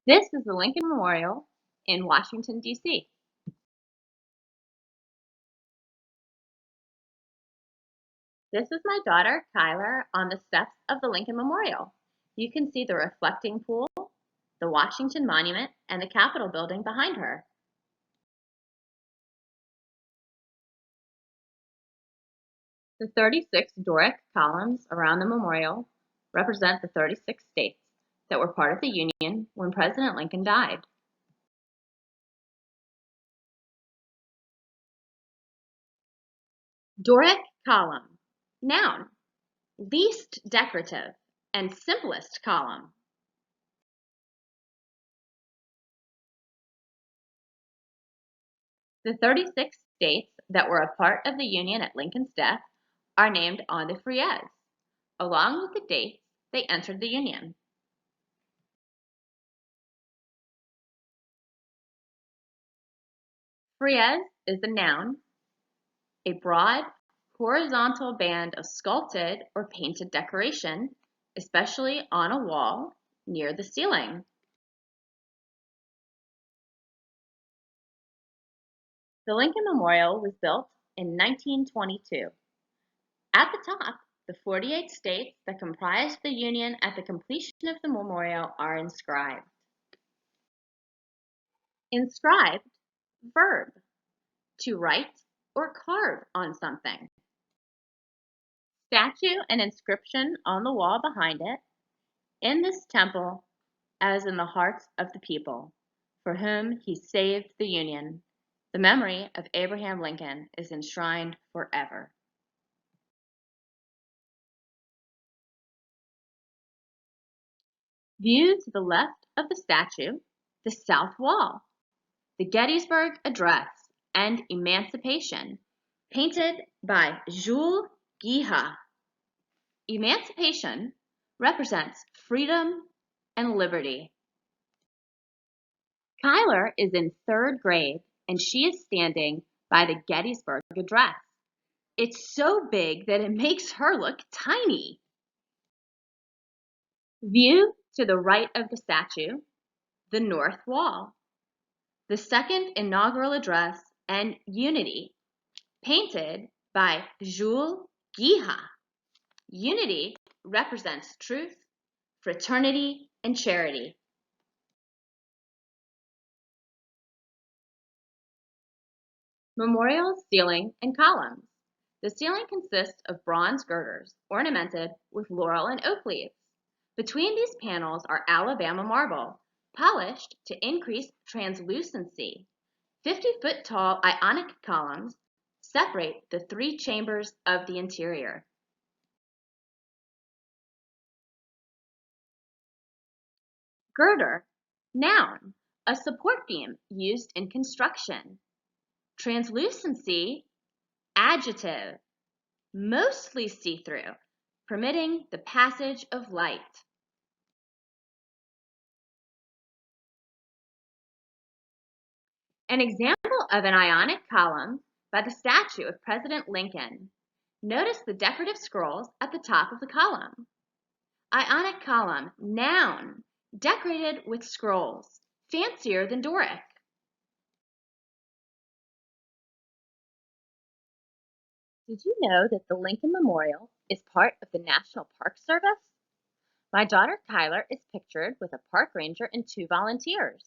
This is the Lincoln Memorial in Washington, D.C. This is my daughter, Kyler, on the steps of the Lincoln Memorial. You can see the reflecting pool, the Washington Monument, and the Capitol building behind her. The 36 Doric columns around the memorial represent the 36 states that were part of the Union when President Lincoln died. Doric column. Noun. Least decorative and simplest column. The 36 states that were a part of the Union at Lincoln's death are named on the frieze, along with the dates they entered the Union. Frieze is the noun, a broad, horizontal band of sculpted or painted decoration, especially on a wall near the ceiling. The Lincoln Memorial was built in 1922. At the top, the 48 states that comprised the Union at the completion of the memorial are inscribed. Inscribed, verb, to write or carve on something. Statue and inscription on the wall behind it. In this temple, as in the hearts of the people, for whom he saved the Union, the memory of Abraham Lincoln is enshrined forever. View to the left of the statue, the south wall, the Gettysburg Address and Emancipation, painted by Jules Guiha. Emancipation represents freedom and liberty. Kyler is in 3rd grade and she is standing by the Gettysburg Address. It's so big that it makes her look tiny. View to the right of the statue, the north wall, the second inaugural address and unity, painted by Jules Guiha. Unity represents truth, fraternity, and charity. Memorial ceiling and columns. The ceiling consists of bronze girders ornamented with laurel and oak leaves. Between these panels are Alabama marble, polished to increase translucency. 50-foot tall Ionic columns separate the 3 chambers of the interior. Girder, noun, a support beam used in construction. Translucency, adjective, mostly see-through, permitting the passage of light. An example of an Ionic column by the statue of President Lincoln. Notice the decorative scrolls at the top of the column. Ionic column, noun, decorated with scrolls, fancier than Doric. Did you know that the Lincoln Memorial is part of the National Park Service? My daughter Kyler is pictured with a park ranger and 2 volunteers.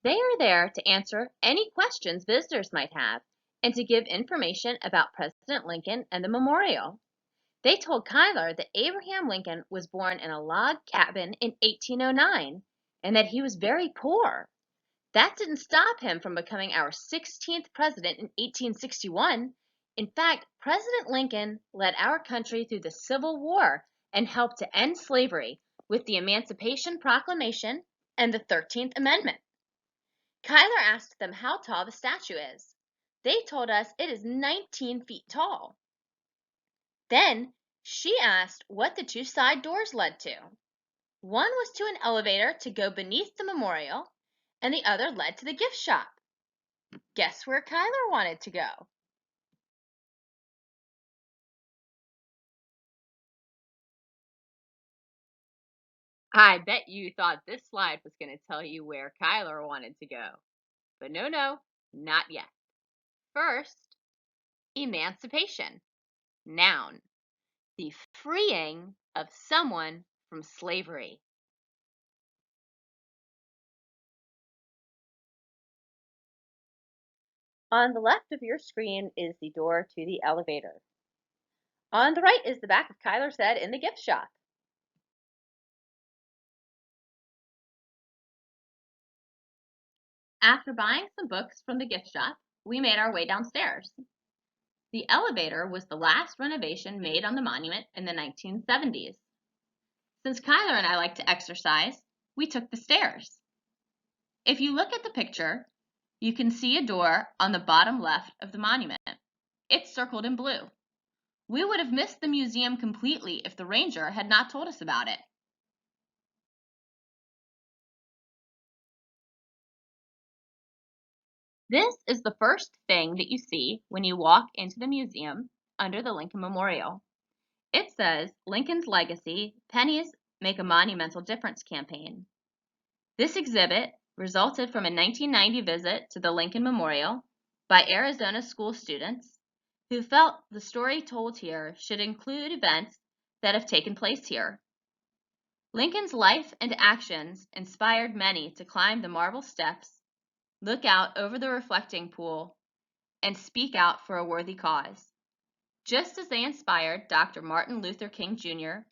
They are there to answer any questions visitors might have and to give information about President Lincoln and the memorial. They told Kyler that Abraham Lincoln was born in a log cabin in 1809 and that he was very poor. That didn't stop him from becoming our 16th president in 1861. In fact, President Lincoln led our country through the Civil War and helped to end slavery with the Emancipation Proclamation and the 13th Amendment. Kyler asked them how tall the statue is. They told us it is 19 feet tall. Then she asked what the 2 side doors led to. One was to an elevator to go beneath the memorial, and the other led to the gift shop. Guess where Kyler wanted to go? I bet you thought this slide was going to tell you where Kyler wanted to go. But no, no, not yet. First, emancipation. Noun. The freeing of someone from slavery. On the left of your screen is the door to the elevator. On the right is the back of Kyler's head in the gift shop. After buying some books from the gift shop, we made our way downstairs. The elevator was the last renovation made on the monument in the 1970s. Since Kyler and I like to exercise, we took the stairs. If you look at the picture, you can see a door on the bottom left of the monument. It's circled in blue. We would have missed the museum completely if the ranger had not told us about it. This is the first thing that you see when you walk into the museum under the Lincoln Memorial. It says Lincoln's Legacy, Pennies Make a Monumental Difference campaign. This exhibit resulted from a 1990 visit to the Lincoln Memorial by Arizona school students who felt the story told here should include events that have taken place here. Lincoln's life and actions inspired many to climb the marble steps, look out over the reflecting pool, and speak out for a worthy cause, just as they inspired Dr. Martin Luther King Jr.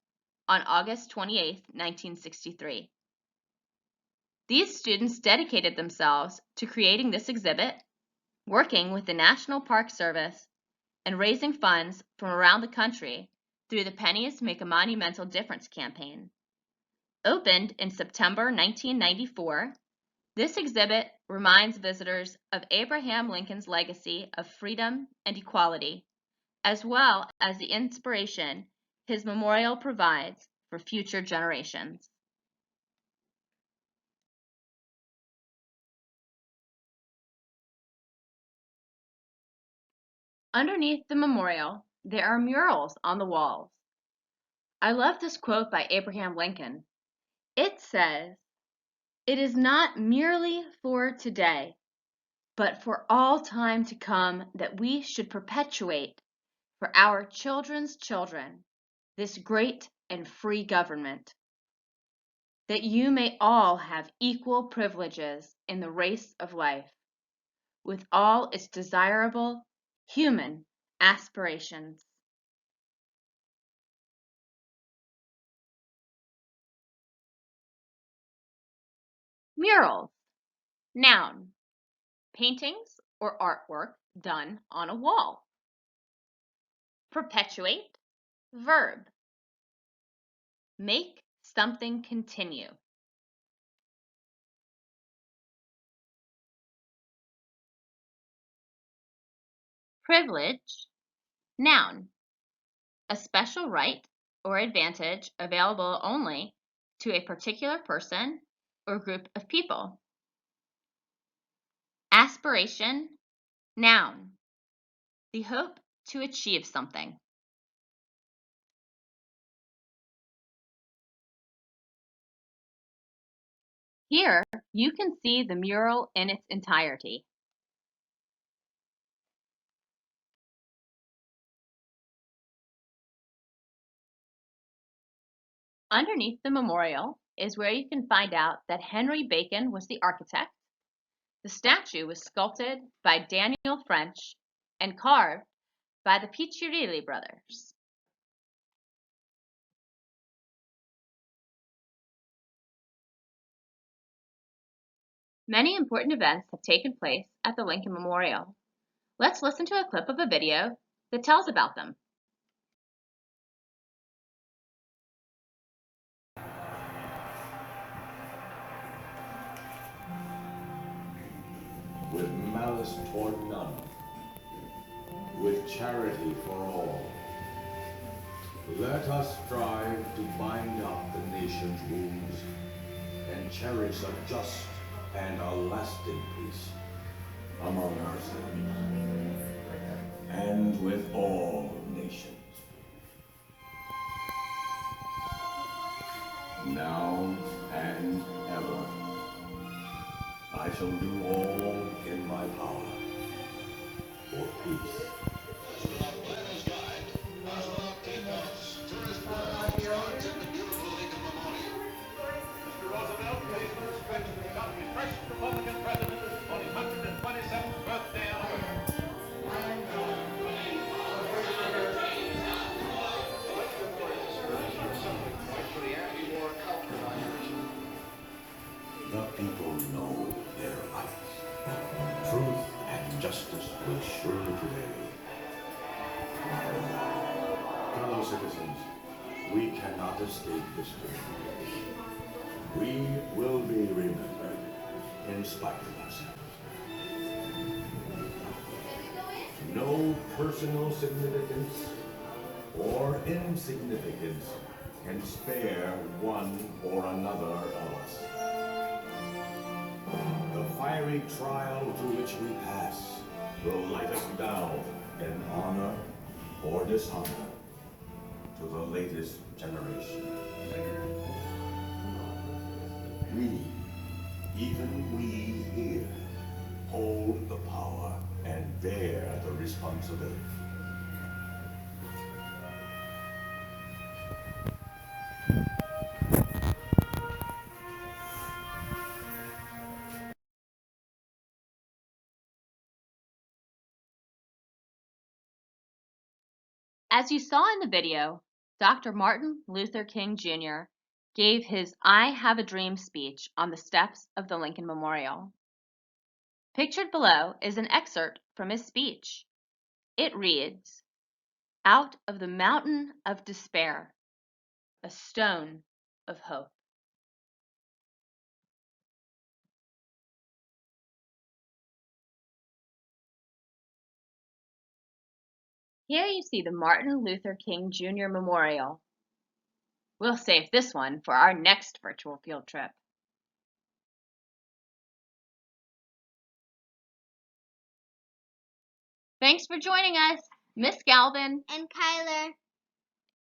on August 28, 1963. These students dedicated themselves to creating this exhibit, working with the National Park Service, and raising funds from around the country through the Pennies Make a Monumental Difference campaign. Opened in September 1994, this exhibit reminds visitors of Abraham Lincoln's legacy of freedom and equality, as well as the inspiration his memorial provides for future generations. Underneath the memorial, there are murals on the walls. I love this quote by Abraham Lincoln. It says, "It is not merely for today, but for all time to come that we should perpetuate for our children's children this great and free government, that you may all have equal privileges in the race of life, with all its desirable human aspirations." Murals. Noun. Paintings or artwork done on a wall. Perpetuate. Verb. Make something continue. Privilege. Noun. A special right or advantage available only to a particular person or group of people. Aspiration. Noun. The hope to achieve something. Here, you can see the mural in its entirety. Underneath the memorial is where you can find out that Henry Bacon was the architect. The statue was sculpted by Daniel French and carved by the Piccirilli brothers. Many important events have taken place at the Lincoln Memorial. Let's listen to a clip of a video that tells about them. With malice toward none, with charity for all. Let us strive to bind up the nation's wounds and cherish a just and a lasting peace among ourselves and with all nations. now and ever. I shall do all in my power for peace. Landers Guide. Cosmonaut Takeoff's tourist world starts at the beautiful Lincoln Memorial. Mr. Roosevelt pays no respect to the country's first Republican president on his 127th birthday anniversary. The people know their rights. Truth and justice will surely prevail. Fellow citizens, we cannot escape history. We will be remembered in spite of ourselves. No personal significance or insignificance can spare one or another of us. The fiery trial through which we pass will light us down in honor or dishonor to the latest generation. We, even we here, hold the power and bear the responsibility. As you saw in the video, Dr. Martin Luther King Jr. gave his I Have a Dream speech on the steps of the Lincoln Memorial. Pictured below is an excerpt from his speech. It reads, "Out of the mountain of despair, a stone of hope." Here you see the Martin Luther King Jr. Memorial. We'll save this one for our next virtual field trip. Thanks for joining us, Miss Galvin and Kyler.